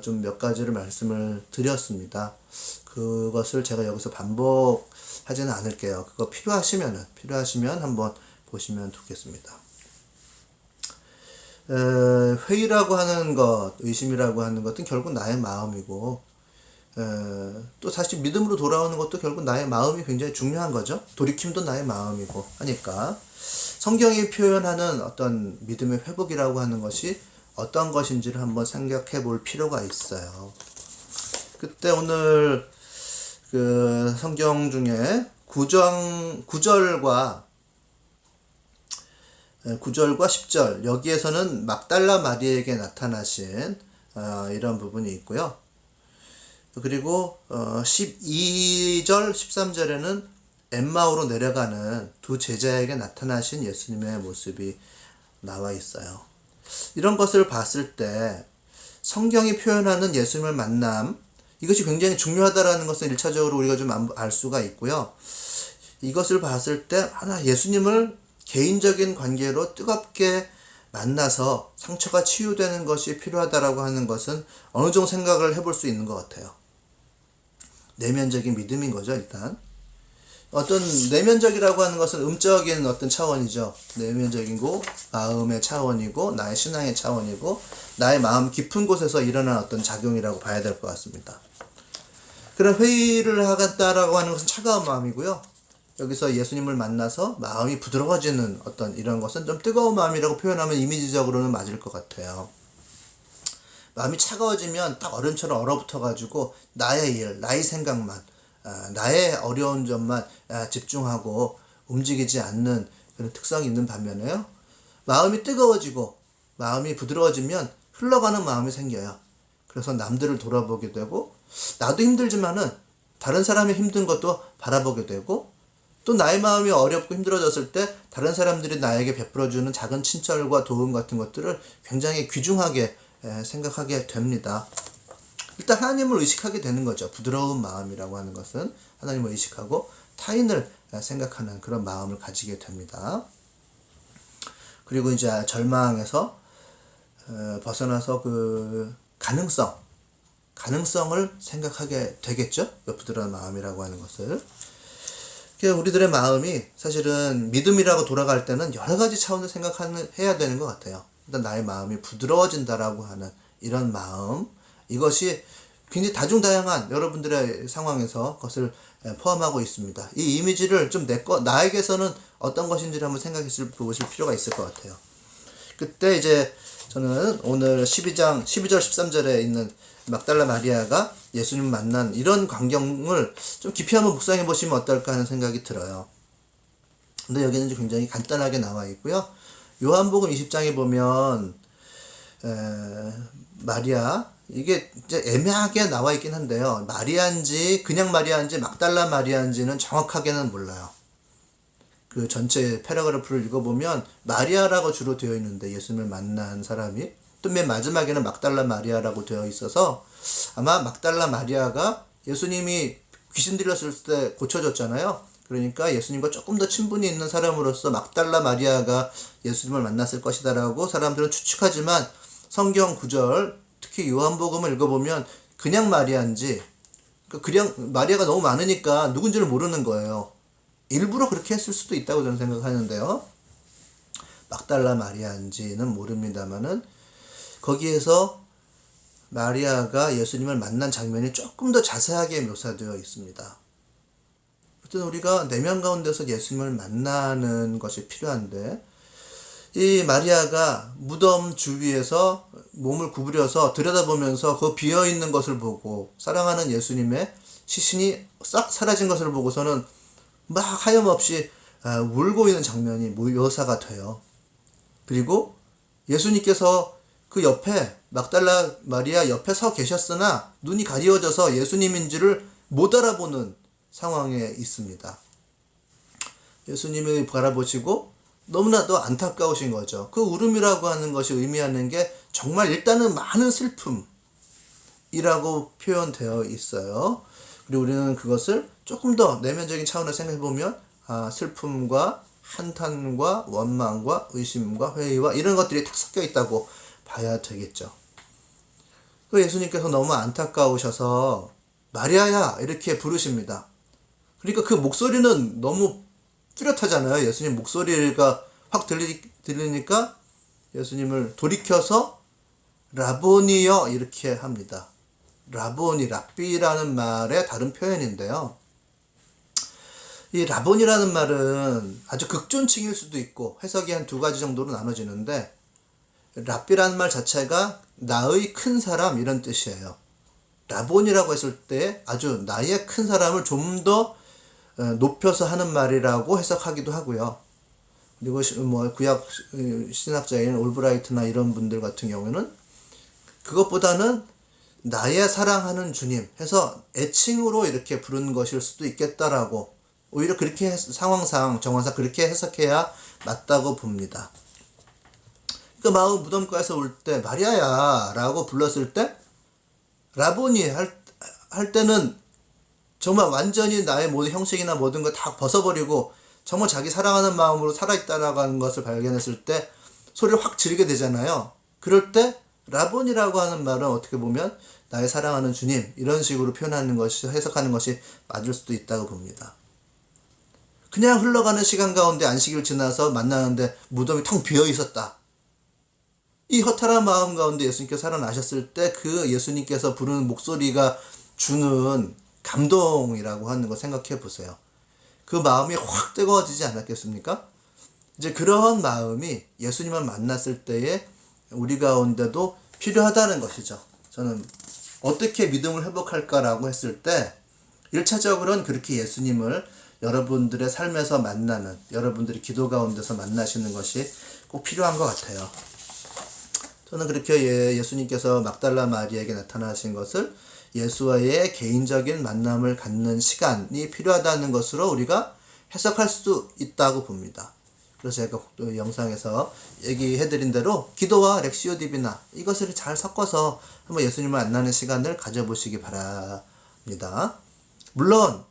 S1: 좀 몇 가지를 말씀을 드렸습니다. 그것을 제가 여기서 반복하지는 않을게요. 그거 필요하시면 한번 보시면 좋겠습니다. 회의라고 하는 것, 의심이라고 하는 것은 결국 나의 마음이고, 또 사실 믿음으로 돌아오는 것도 결국 나의 마음이 굉장히 중요한 거죠. 돌이킴도 나의 마음이고 하니까 성경이 표현하는 어떤 믿음의 회복이라고 하는 것이 어떤 것인지를 한번 생각해 볼 필요가 있어요. 그때 오늘 그 성경 중에 9절과 10절 여기에서는 막달라 마리아에게 나타나신 이런 부분이 있고요. 그리고 12절, 13절에는 엠마오로 내려가는 두 제자에게 나타나신 예수님의 모습이 나와 있어요. 이런 것을 봤을 때 성경이 표현하는 예수님을 만남, 이것이 굉장히 중요하다라는 것을 1차적으로 우리가 좀 알 수가 있고요. 이것을 봤을 때 하나 예수님을 개인적인 관계로 뜨겁게 만나서 상처가 치유되는 것이 필요하다라고 하는 것은 어느 정도 생각을 해볼 수 있는 것 같아요. 내면적인 믿음인 거죠, 일단. 어떤 내면적이라고 하는 것은 음적인 어떤 차원이죠. 내면적이고 마음의 차원이고 나의 신앙의 차원이고 나의 마음 깊은 곳에서 일어난 어떤 작용이라고 봐야 될 것 같습니다. 그런 회의를 하겠다라고 하는 것은 차가운 마음이고요. 여기서 예수님을 만나서 마음이 부드러워지는 어떤 이런 것은 좀 뜨거운 마음이라고 표현하면 이미지적으로는 맞을 것 같아요. 마음이 차가워지면 딱 얼음처럼 얼어붙어가지고 나의 일, 나의 생각만, 나의 어려운 점만 집중하고 움직이지 않는 그런 특성이 있는 반면에요. 마음이 뜨거워지고 마음이 부드러워지면 흘러가는 마음이 생겨요. 그래서 남들을 돌아보게 되고 나도 힘들지만은 다른 사람의 힘든 것도 바라보게 되고 또 나의 마음이 어렵고 힘들어졌을 때 다른 사람들이 나에게 베풀어주는 작은 친절과 도움 같은 것들을 굉장히 귀중하게 생각하게 됩니다. 일단 하나님을 의식하게 되는 거죠. 부드러운 마음이라고 하는 것은 하나님을 의식하고 타인을 생각하는 그런 마음을 가지게 됩니다. 그리고 이제 절망에서 벗어나서 그 가능성을 생각하게 되겠죠. 부드러운 마음이라고 하는 것을. 우리들의 마음이 사실은 믿음이라고 돌아갈 때는 여러 가지 차원을 해야 되는 것 같아요. 일단 나의 마음이 부드러워진다라고 하는 이런 마음, 이것이 굉장히 다중다양한 여러분들의 상황에서 그것을 포함하고 있습니다. 이 이미지를 좀 나에게서는 어떤 것인지를 한번 생각해 보실 필요가 있을 것 같아요. 그때 이제 저는 오늘 12절 13절에 있는 막달라 마리아가 예수님 만난 이런 광경을 좀 깊이 한번 묵상해 보시면 어떨까 하는 생각이 들어요. 근데 여기는 굉장히 간단하게 나와 있고요. 요한복음 20장에 보면 마리아, 이게 이제 애매하게 나와 있긴 한데요. 마리아인지 그냥 마리아인지 막달라 마리아인지는 정확하게는 몰라요. 그 전체 패러그래프를 읽어보면 마리아라고 주로 되어 있는데 예수님을 만난 사람이 또 맨 마지막에는 막달라 마리아라고 되어 있어서 아마 막달라 마리아가 예수님이 귀신 들렸을 때 고쳐졌잖아요. 그러니까 예수님과 조금 더 친분이 있는 사람으로서 막달라 마리아가 예수님을 만났을 것이다라고 사람들은 추측하지만 성경 구절, 특히 요한복음을 읽어보면 그냥 마리아인지 그냥 마리아가 너무 많으니까 누군지를 모르는 거예요. 일부러 그렇게 했을 수도 있다고 저는 생각하는데요. 막달라 마리아인지는 모릅니다만은 거기에서 마리아가 예수님을 만난 장면이 조금 더 자세하게 묘사되어 있습니다. 어쨌든 우리가 내면 가운데서 예수님을 만나는 것이 필요한데 이 마리아가 무덤 주위에서 몸을 구부려서 들여다보면서 그 비어있는 것을 보고 사랑하는 예수님의 시신이 싹 사라진 것을 보고서는 막 하염없이 울고 있는 장면이 묘사가 돼요. 그리고 예수님께서 그 옆에 막달라 마리아 옆에 서 계셨으나 눈이 가리워져서 예수님인 줄을 못 알아보는 상황에 있습니다. 예수님을 바라보시고 너무나도 안타까우신 거죠. 그 울음이라고 하는 것이 의미하는 게 정말 일단은 많은 슬픔이라고 표현되어 있어요. 그리고 우리는 그것을 조금 더 내면적인 차원에서 생각해보면 슬픔과 한탄과 원망과 의심과 회의와 이런 것들이 다 섞여 있다고 봐야 되겠죠. 그 예수님께서 너무 안타까우셔서 마리아야 이렇게 부르십니다. 그러니까 그 목소리는 너무 뚜렷하잖아요. 예수님 목소리가 확 들리니까 예수님을 돌이켜서 라보니여 이렇게 합니다. 라보니, 랍비라는 말의 다른 표현인데요. 이 라본이라는 말은 아주 극존칭일 수도 있고 해석이 한 두 가지 정도로 나눠지는데, 랍비라는 말 자체가 나의 큰 사람 이런 뜻이에요. 라본이라고 했을 때 아주 나의 큰 사람을 좀 더 높여서 하는 말이라고 해석하기도 하고요. 그리고 뭐 구약 신학자인 올브라이트나 이런 분들 같은 경우는 그것보다는 나의 사랑하는 주님 해서 애칭으로 이렇게 부르는 것일 수도 있겠다라고, 오히려 그렇게 상황상 정황상 그렇게 해석해야 맞다고 봅니다. 그 마음 무덤가에서 올 때 마리아야 라고 불렀을 때 라보니 할 때는 정말 완전히 나의 모든 형식이나 모든 걸 다 벗어버리고 정말 자기 사랑하는 마음으로 살아있다라고 하는 것을 발견했을 때 소리를 확 지르게 되잖아요. 그럴 때 라본이라고 하는 말은 어떻게 보면 나의 사랑하는 주님 이런 식으로 표현하는 것이, 해석하는 것이 맞을 수도 있다고 봅니다. 그냥 흘러가는 시간 가운데 안식일 지나서 만나는데 무덤이 텅 비어 있었다. 이 허탈한 마음 가운데 예수님께서 살아나셨을 때 그 예수님께서 부르는 목소리가 주는 감동이라고 하는 거 생각해 보세요. 그 마음이 확 뜨거워지지 않았겠습니까? 이제 그런 마음이 예수님을 만났을 때에 우리 가운데도 필요하다는 것이죠. 저는 어떻게 믿음을 회복할까라고 했을 때 1차적으로는 그렇게 예수님을 여러분들의 삶에서 만나는, 여러분들이 기도 가운데서 만나시는 것이 꼭 필요한 것 같아요. 저는 그렇게 예수님께서 막달라 마리아에게 나타나신 것을 예수와의 개인적인 만남을 갖는 시간이 필요하다는 것으로 우리가 해석할 수 있다고 봅니다. 그래서 제가 또 영상에서 얘기해드린 대로 기도와 렉시오 디비나 이것을 잘 섞어서 한번 예수님을 만나는 시간을 가져보시기 바랍니다. 물론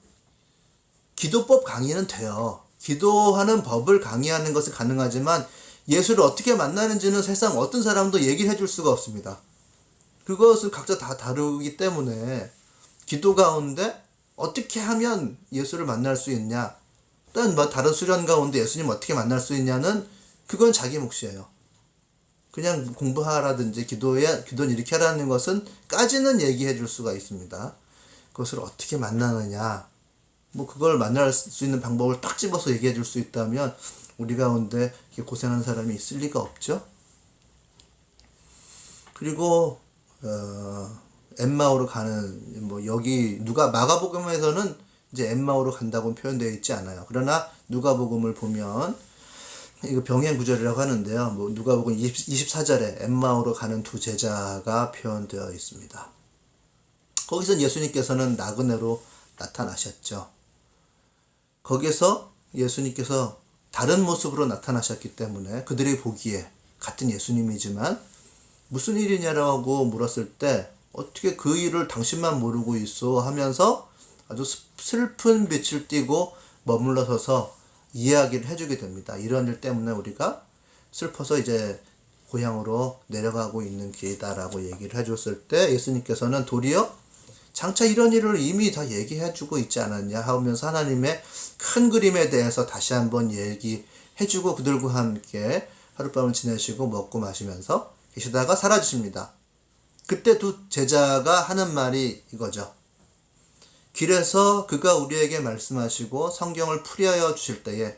S1: 기도법 강의는 돼요. 기도하는 법을 강의하는 것은 가능하지만 예수를 어떻게 만나는지는 세상 어떤 사람도 얘기를 해줄 수가 없습니다. 그것은 각자 다 다르기 때문에 기도 가운데 어떻게 하면 예수를 만날 수 있냐, 또는 뭐 다른 수련 가운데 예수님 어떻게 만날 수 있냐는 그건 자기 몫이에요. 그냥 공부하라든지 기도는 이렇게 하라는 것은 까지는 얘기해 줄 수가 있습니다. 그것을 어떻게 만나느냐, 뭐 그걸 만날 수 있는 방법을 딱 집어서 얘기해 줄 수 있다면 우리 가운데 고생하는 사람이 있을 리가 없죠. 그리고 엠마오로 가는, 뭐 여기 마가복음에서는 이제 엠마오로 간다고 표현되어 있지 않아요. 그러나 누가복음을 보면 이거 병행 구절이라고 하는데요. 뭐 누가복음 24절에 엠마오로 가는 두 제자가 표현되어 있습니다. 거기서 예수님께서는 나그네로 나타나셨죠. 거기서 예수님께서 다른 모습으로 나타나셨기 때문에 그들이 보기에 같은 예수님이지만 무슨 일이냐라고 물었을 때 어떻게 그 일을 당신만 모르고 있어 하면서 아주 슬픈 빛을 띠고 머물러 서서 이야기를 해주게 됩니다. 이런 일 때문에 우리가 슬퍼서 이제 고향으로 내려가고 있는 길이다라고 얘기를 해줬을 때 예수님께서는 도리어 장차 이런 일을 이미 다 얘기해주고 있지 않았냐 하면서 하나님의 큰 그림에 대해서 다시 한번 얘기해주고 그들과 함께 하룻밤을 지내시고 먹고 마시면서 계시다가 사라지십니다. 그때 두 제자가 하는 말이 이거죠. 길에서 그가 우리에게 말씀하시고 성경을 풀이하여 주실 때에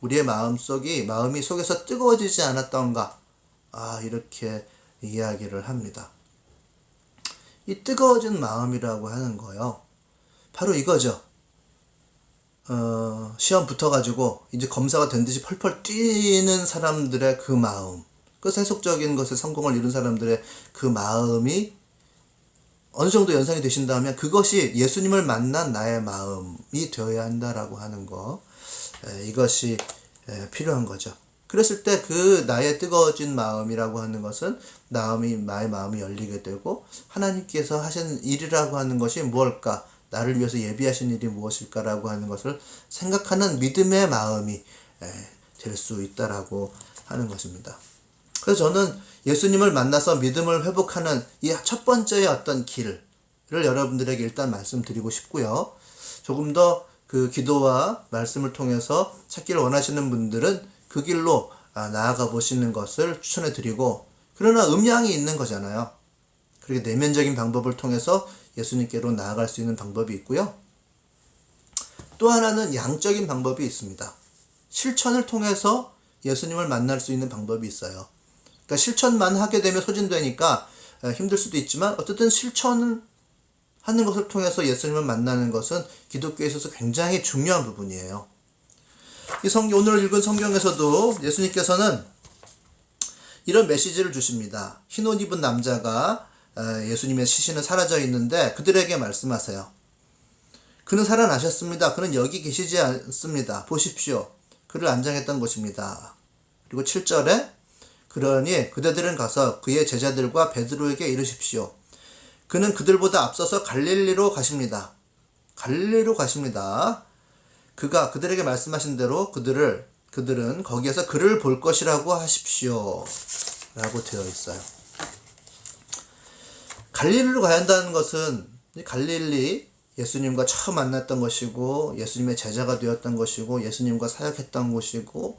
S1: 우리의 마음이 속에서 뜨거워지지 않았던가, 이렇게 이야기를 합니다. 이 뜨거워진 마음이라고 하는 거요, 바로 이거죠. 시험 붙어가지고 이제 검사가 된 듯이 펄펄 뛰는 사람들의 그 마음, 그 세속적인 것에 성공을 이룬 사람들의 그 마음이 어느 정도 연상이 되신다면 그것이 예수님을 만난 나의 마음이 되어야 한다라고 하는 거, 이것이 필요한 거죠. 그랬을 때 그 나의 뜨거워진 마음이라고 하는 것은 나의 마음이 열리게 되고 하나님께서 하신 일이라고 하는 것이 무엇일까? 나를 위해서 예비하신 일이 무엇일까라고 하는 것을 생각하는 믿음의 마음이 될 수 있다라고 하는 것입니다. 그래서 저는 예수님을 만나서 믿음을 회복하는 이 첫 번째의 어떤 길을 여러분들에게 일단 말씀드리고 싶고요. 조금 더 그 기도와 말씀을 통해서 찾기를 원하시는 분들은 그 길로 나아가 보시는 것을 추천해 드리고, 그러나 음양이 있는 거잖아요. 그렇게 내면적인 방법을 통해서 예수님께로 나아갈 수 있는 방법이 있고요. 또 하나는 양적인 방법이 있습니다. 실천을 통해서 예수님을 만날 수 있는 방법이 있어요. 그러니까 실천만 하게 되면 소진되니까 힘들 수도 있지만 어쨌든 실천을 하는 것을 통해서 예수님을 만나는 것은 기독교에 있어서 굉장히 중요한 부분이에요. 오늘 읽은 성경에서도 예수님께서는 이런 메시지를 주십니다. 흰옷 입은 남자가 예수님의 시신은 사라져 있는데 그들에게 말씀하세요. 그는 살아나셨습니다. 그는 여기 계시지 않습니다. 보십시오. 그를 안장했던 것입니다. 그리고 7절에 그러니 그대들은 가서 그의 제자들과 베드로에게 이르십시오. 그는 그들보다 앞서서 갈릴리로 가십니다. 갈릴리로 가십니다. 그가 그들에게 말씀하신 대로 그들은 거기에서 그를 볼 것이라고 하십시오. 라고 되어 있어요. 갈릴리로 가야 한다는 것은 갈릴리 예수님과 처음 만났던 것이고 예수님의 제자가 되었던 것이고 예수님과 사역했던 곳이고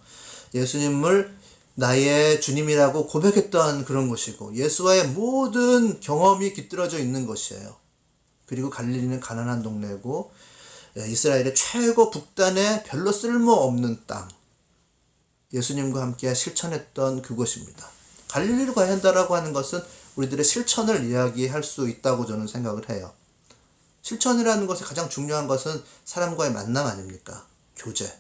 S1: 예수님을 나의 주님이라고 고백했던 그런 곳이고 예수와의 모든 경험이 깃들어져 있는 것이에요. 그리고 갈릴리는 가난한 동네고 이스라엘의 최고 북단에 별로 쓸모없는 땅, 예수님과 함께 실천했던 그곳입니다. 갈릴리로 가야 한다라고 하는 것은 우리들의 실천을 이야기할 수 있다고 저는 생각을 해요. 실천이라는 것의 가장 중요한 것은 사람과의 만남 아닙니까? 교제.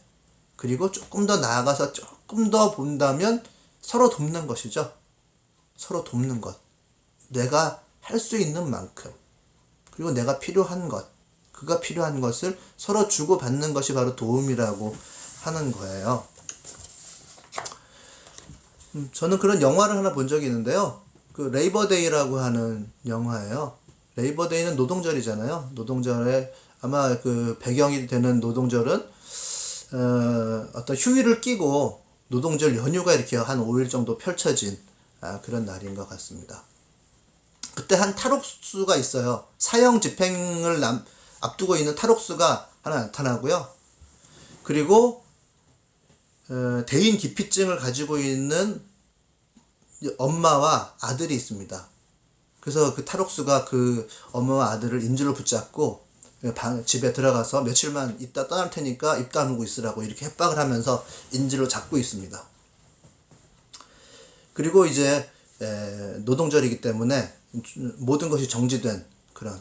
S1: 그리고 조금 더 나아가서 조금 더 본다면 서로 돕는 것이죠. 서로 돕는 것. 내가 할 수 있는 만큼. 그리고 내가 필요한 것. 그가 필요한 것을 서로 주고받는 것이 바로 도움이라고 하는 거예요. 저는 그런 영화를 하나 본 적이 있는데요. 그 레이버데이라고 하는 영화예요. 레이버데이는 노동절이잖아요. 노동절에 아마 그 배경이 되는 노동절은 어떤 휴일을 끼고 노동절 연휴가 이렇게 한 5일 정도 펼쳐진 그런 날인 것 같습니다. 그때 한 탈옥수가 있어요. 사형 집행을 앞두고 있는 탈옥수가 하나 나타나고요. 그리고 대인 기피증을 가지고 있는 엄마와 아들이 있습니다. 그래서 그 탈옥수가 그 엄마와 아들을 인질로 붙잡고 집에 들어가서 며칠만 있다 떠날 테니까 입 다물고 있으라고 이렇게 협박을 하면서 인질로 잡고 있습니다. 그리고 이제 노동절이기 때문에 모든 것이 정지된 그런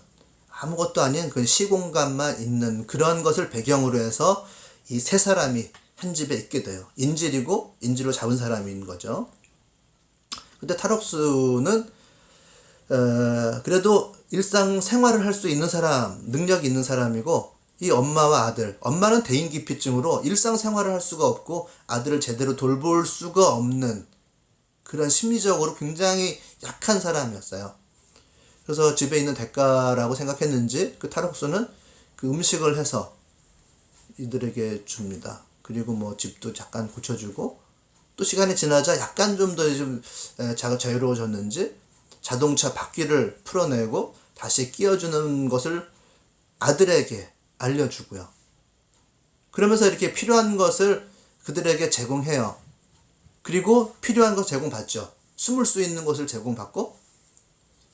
S1: 아무것도 아닌 그 시공간만 있는 그런 것을 배경으로 해서 이 세 사람이 한 집에 있게 돼요. 인질이고 인질로 잡은 사람인 거죠. 근데 탈옥수는 그래도 일상 생활을 할 수 있는 사람, 능력이 있는 사람이고 이 엄마와 아들, 엄마는 대인기피증으로 일상 생활을 할 수가 없고 아들을 제대로 돌볼 수가 없는 그런 심리적으로 굉장히 약한 사람이었어요. 그래서 집에 있는 대가라고 생각했는지 그 탈옥수는 그 음식을 해서 이들에게 줍니다. 그리고 뭐 집도 잠깐 고쳐주고 또 시간이 지나자 약간 좀 더 좀 자유로워졌는지 자동차 바퀴를 풀어내고 다시 끼워주는 것을 아들에게 알려주고요. 그러면서 이렇게 필요한 것을 그들에게 제공해요. 그리고 필요한 것 제공받죠. 숨을 수 있는 곳을 제공받고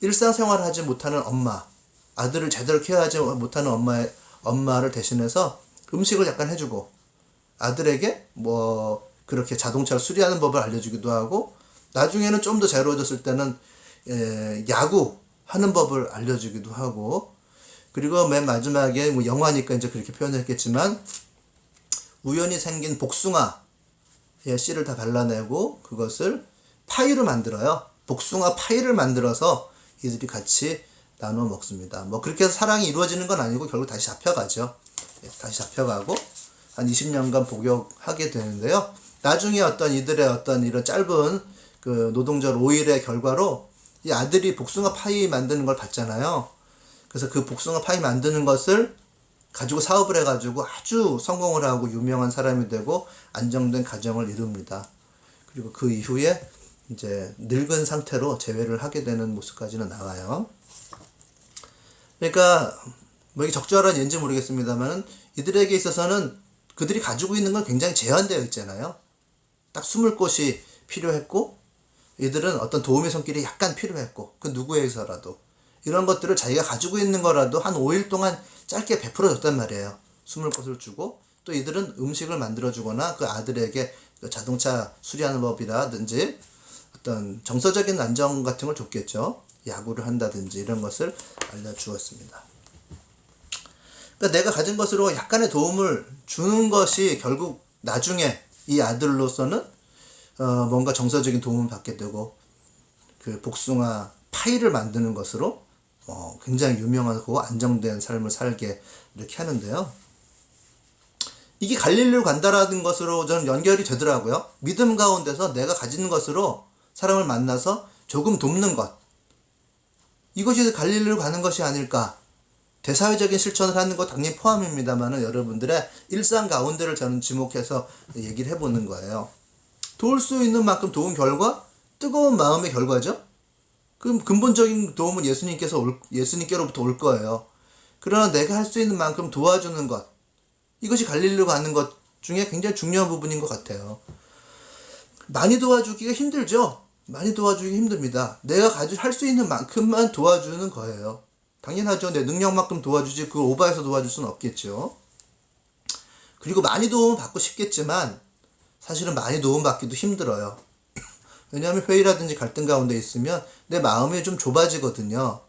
S1: 일상생활을 하지 못하는 엄마, 아들을 제대로 케어하지 못하는 엄마를 대신해서 음식을 약간 해주고 아들에게 뭐 그렇게 자동차를 수리하는 법을 알려주기도 하고 나중에는 좀 더 자유로워졌을 때는 야구하는 법을 알려주기도 하고 그리고 맨 마지막에 뭐 영화니까 이제 그렇게 표현했겠지만 우연히 생긴 복숭아의 씨를 다 발라내고 그것을 파이를 만들어요. 복숭아 파이를 만들어서 이들이 같이 나눠 먹습니다. 뭐 그렇게 해서 사랑이 이루어지는 건 아니고 결국 다시 잡혀가죠. 다시 잡혀가고 한 20년간 복역하게 되는데요. 나중에 어떤 이들의 어떤 이런 짧은 그 노동절 5일의 결과로 이 아들이 복숭아 파이 만드는 걸 봤잖아요. 그래서 그 복숭아 파이 만드는 것을 가지고 사업을 해가지고 아주 성공을 하고 유명한 사람이 되고 안정된 가정을 이룹니다. 그리고 그 이후에 이제 늙은 상태로 재회를 하게 되는 모습까지는 나와요. 그러니까 뭐 이게 적절한 예인지 모르겠습니다만은 이들에게 있어서는 그들이 가지고 있는 건 굉장히 제한되어 있잖아요. 딱 숨을 곳이 필요했고 이들은 어떤 도움의 손길이 약간 필요했고 그 누구에게서라도 이런 것들을 자기가 가지고 있는 거라도 한 5일 동안 짧게 베풀어 줬단 말이에요. 숨을 곳을 주고 또 이들은 음식을 만들어 주거나 그 아들에게 그 자동차 수리하는 법이라든지 어떤 정서적인 안정 같은 걸 줬겠죠. 야구를 한다든지 이런 것을 알려주었습니다. 그러니까 내가 가진 것으로 약간의 도움을 주는 것이 결국 나중에 이 아들로서는 뭔가 정서적인 도움을 받게 되고 그 복숭아 파이를 만드는 것으로 굉장히 유명하고 안정된 삶을 살게 이렇게 하는데요. 이게 갈릴리로 간다라는 것으로 저는 연결이 되더라고요. 믿음 가운데서 내가 가진 것으로 사람을 만나서 조금 돕는 것. 이것이 갈릴리로 가는 것이 아닐까. 대사회적인 실천을 하는 것 당연히 포함입니다만 여러분들의 일상 가운데를 저는 지목해서 얘기를 해보는 거예요. 도울 수 있는 만큼 도운 결과 뜨거운 마음의 결과죠. 그럼 근본적인 도움은 예수님께로부터 올 거예요. 그러나 내가 할 수 있는 만큼 도와주는 것, 이것이 갈릴리로 가는 것 중에 굉장히 중요한 부분인 것 같아요. 많이 도와주기가 힘들죠. 많이 도와주기 힘듭니다. 내가 할 수 있는 만큼만 도와주는 거예요. 당연하죠. 내 능력만큼 도와주지 그걸 오버해서 도와줄 수는 없겠죠. 그리고 많이 도움을 받고 싶겠지만 사실은 많이 도움받기도 힘들어요. 왜냐하면 회의라든지 갈등 가운데 있으면 내 마음이 좀 좁아지거든요.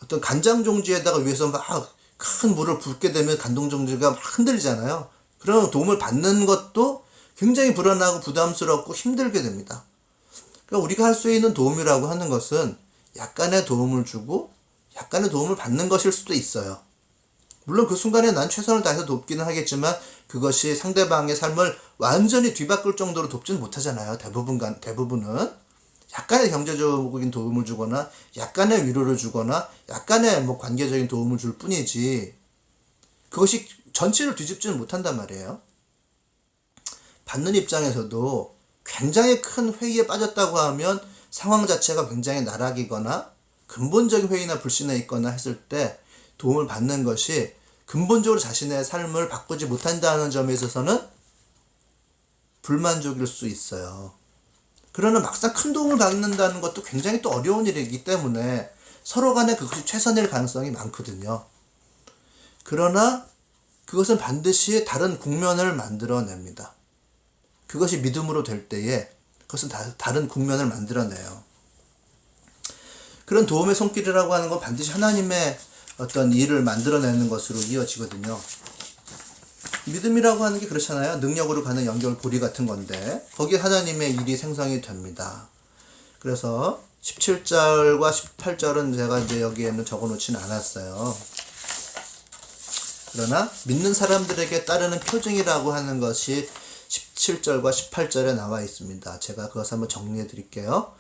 S1: 어떤 간장 종지에다가 위에서 막 큰 물을 붓게 되면 간장 종지가 막 흔들리잖아요. 그런 도움을 받는 것도 굉장히 불안하고 부담스럽고 힘들게 됩니다. 그러니까 우리가 할 수 있는 도움이라고 하는 것은 약간의 도움을 주고 약간의 도움을 받는 것일 수도 있어요. 물론 그 순간에 난 최선을 다해서 돕기는 하겠지만 그것이 상대방의 삶을 완전히 뒤바꿀 정도로 돕지는 못하잖아요. 대부분은 약간의 경제적인 도움을 주거나 약간의 위로를 주거나 약간의 뭐 관계적인 도움을 줄 뿐이지 그것이 전체를 뒤집지는 못한단 말이에요. 받는 입장에서도 굉장히 큰 회의에 빠졌다고 하면 상황 자체가 굉장히 나락이거나 근본적인 회의나 불신에 있거나 했을 때 도움을 받는 것이 근본적으로 자신의 삶을 바꾸지 못한다는 점에 있어서는 불만족일 수 있어요. 그러나 막상 큰 도움을 받는다는 것도 굉장히 또 어려운 일이기 때문에 서로 간에 그것이 최선일 가능성이 많거든요. 그러나 그것은 반드시 다른 국면을 만들어냅니다. 그것이 믿음으로 될 때에 그것은 다른 국면을 만들어내요. 그런 도움의 손길이라고 하는 건 반드시 하나님의 어떤 일을 만들어내는 것으로 이어지거든요. 믿음이라고 하는 게 그렇잖아요. 능력으로 가는 연결고리 같은 건데 거기에 하나님의 일이 생성이 됩니다. 그래서 17절과 18절은 제가 이제 여기에는 적어놓지는 않았어요. 그러나 믿는 사람들에게 따르는 표징이라고 하는 것이 17절과 18절에 나와 있습니다. 제가 그것을 한번 정리해 드릴게요.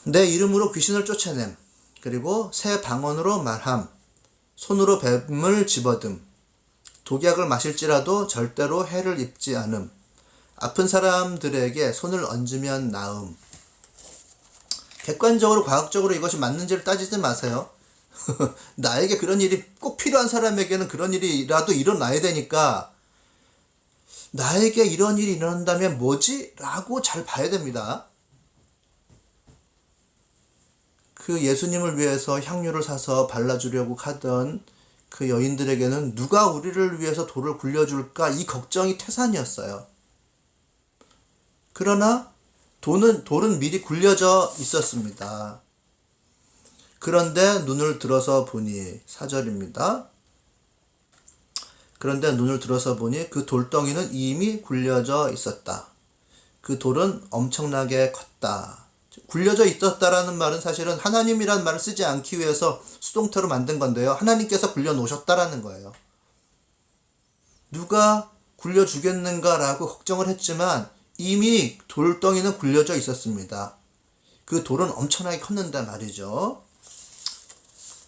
S1: 내 이름으로 귀신을 쫓아냄, 그리고 새 방언으로 말함, 손으로 뱀을 집어듦, 독약을 마실지라도 절대로 해를 입지 않음, 아픈 사람들에게 손을 얹으면 나음. 객관적으로 과학적으로 이것이 맞는지를 따지지 마세요. 나에게 그런 일이 꼭 필요한 사람에게는 그런 일이라도 일어나야 되니까 나에게 이런 일이 일어난다면 뭐지? 라고 잘 봐야 됩니다. 그 예수님을 위해서 향유를 사서 발라주려고 하던 그 여인들에게는 누가 우리를 위해서 돌을 굴려줄까? 이 걱정이 태산이었어요. 그러나 돌은 미리 굴려져 있었습니다. 그런데 눈을 들어서 보니, 4절입니다. 그런데 눈을 들어서 보니 그 돌덩이는 이미 굴려져 있었다. 그 돌은 엄청나게 컸다. 굴려져 있었다라는 말은 사실은 하나님이라는 말을 쓰지 않기 위해서 수동태로 만든 건데요. 하나님께서 굴려 놓으셨다라는 거예요. 누가 굴려 주겠는가라고 걱정을 했지만 이미 돌덩이는 굴려져 있었습니다. 그 돌은 엄청나게 컸는데 말이죠.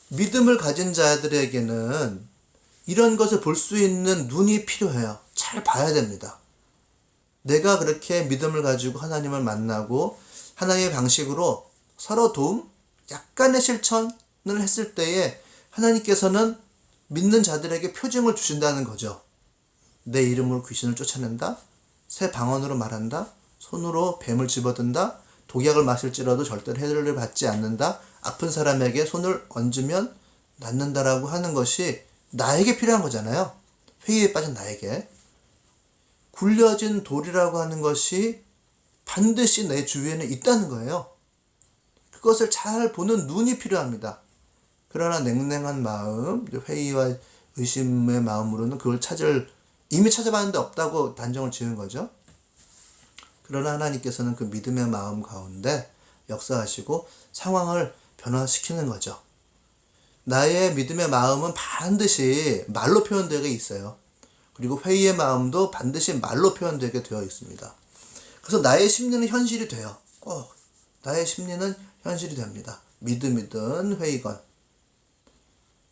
S1: 믿음을 가진 자들에게는 이런 것을 볼 수 있는 눈이 필요해요. 잘 봐야 됩니다. 내가 그렇게 믿음을 가지고 하나님을 만나고 하나님의 방식으로 서로 도움, 약간의 실천을 했을 때에 하나님께서는 믿는 자들에게 표징을 주신다는 거죠. 내 이름으로 귀신을 쫓아낸다, 새 방언으로 말한다, 손으로 뱀을 집어든다, 독약을 마실지라도 절대로 해를 받지 않는다, 아픈 사람에게 손을 얹으면 낫는다라고 하는 것이 나에게 필요한 거잖아요. 회의에 빠진 나에게. 굴려진 돌이라고 하는 것이 반드시 내 주위에는 있다는 거예요. 그것을 잘 보는 눈이 필요합니다. 그러나 냉랭한 마음, 회의와 의심의 마음으로는 그걸 이미 찾아봤는데 없다고 단정을 지은 거죠. 그러나 하나님께서는 그 믿음의 마음 가운데 역사하시고 상황을 변화시키는 거죠. 나의 믿음의 마음은 반드시 말로 표현되게 있어요. 그리고 회의의 마음도 반드시 말로 표현되게 되어 있습니다. 그래서 나의 심리는 현실이 돼요. 꼭 나의 심리는 현실이 됩니다. 믿음이든 회의건.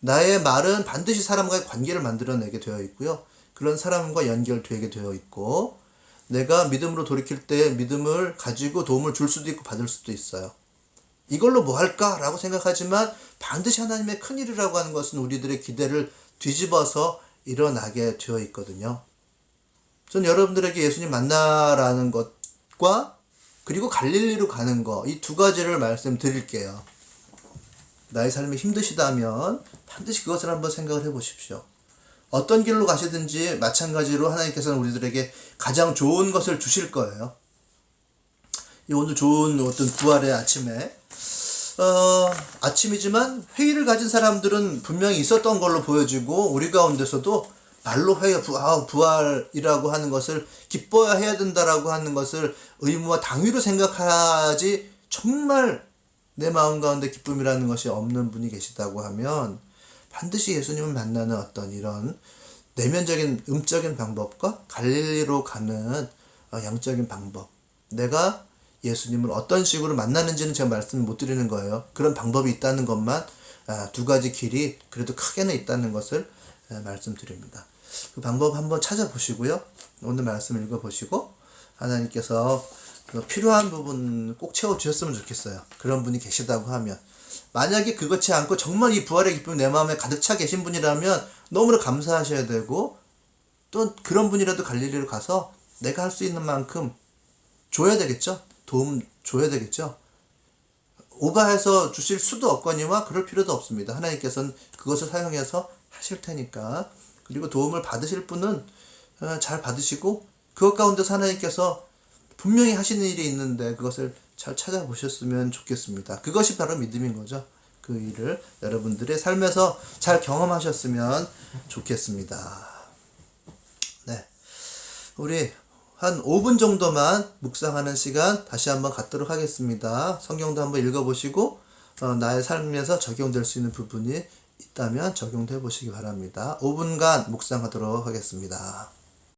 S1: 나의 말은 반드시 사람과의 관계를 만들어내게 되어 있고요. 그런 사람과 연결되게 되어 있고, 내가 믿음으로 돌이킬 때 믿음을 가지고 도움을 줄 수도 있고 받을 수도 있어요. 이걸로 뭐 할까라고 생각하지만 반드시 하나님의 큰일이라고 하는 것은 우리들의 기대를 뒤집어서 일어나게 되어 있거든요. 전 여러분들에게 예수님 만나라는 것과 그리고 갈릴리로 가는 것, 이 두 가지를 말씀드릴게요. 나의 삶이 힘드시다면 반드시 그것을 한번 생각을 해보십시오. 어떤 길로 가시든지 마찬가지로 하나님께서는 우리들에게 가장 좋은 것을 주실 거예요. 오늘 좋은 어떤 부활의 아침에 아침이지만 회의를 가진 사람들은 분명히 있었던 걸로 보여지고, 우리 가운데서도 말로 부활이라고 하는 것을 기뻐야 해야 된다라고 하는 것을 의무와 당위로 생각하지 정말 내 마음 가운데 기쁨이라는 것이 없는 분이 계시다고 하면 반드시 예수님을 만나는 어떤 이런 내면적인 음적인 방법과 갈릴리로 가는 영적인 방법, 내가 예수님을 어떤 식으로 만나는지는 제가 말씀을 못 드리는 거예요. 그런 방법이 있다는 것만, 두 가지 길이 그래도 크게는 있다는 것을 말씀드립니다. 그 방법 한번 찾아보시고요. 오늘 말씀 읽어보시고 하나님께서 필요한 부분 꼭 채워주셨으면 좋겠어요. 그런 분이 계시다고 하면. 만약에 그렇지 않고 정말 이 부활의 기쁨이 내 마음에 가득 차 계신 분이라면 너무나 감사하셔야 되고, 또 그런 분이라도 갈릴리로 가서 내가 할 수 있는 만큼 줘야 되겠죠. 도움 줘야 되겠죠. 오바해서 주실 수도 없거니와 그럴 필요도 없습니다. 하나님께서는 그것을 사용해서 하실 테니까. 그리고 도움을 받으실 분은 잘 받으시고, 그것 가운데서 하나님께서 분명히 하시는 일이 있는데 그것을 잘 찾아보셨으면 좋겠습니다. 그것이 바로 믿음인 거죠. 그 일을 여러분들의 삶에서 잘 경험하셨으면 좋겠습니다. 네, 우리 한 5분 정도만 묵상하는 시간 다시 한번 갖도록 하겠습니다. 성경도 한번 읽어보시고 나의 삶에서 적용될 수 있는 부분이 있다면 적용해 보시기 바랍니다. 5분간 묵상하도록 하겠습니다.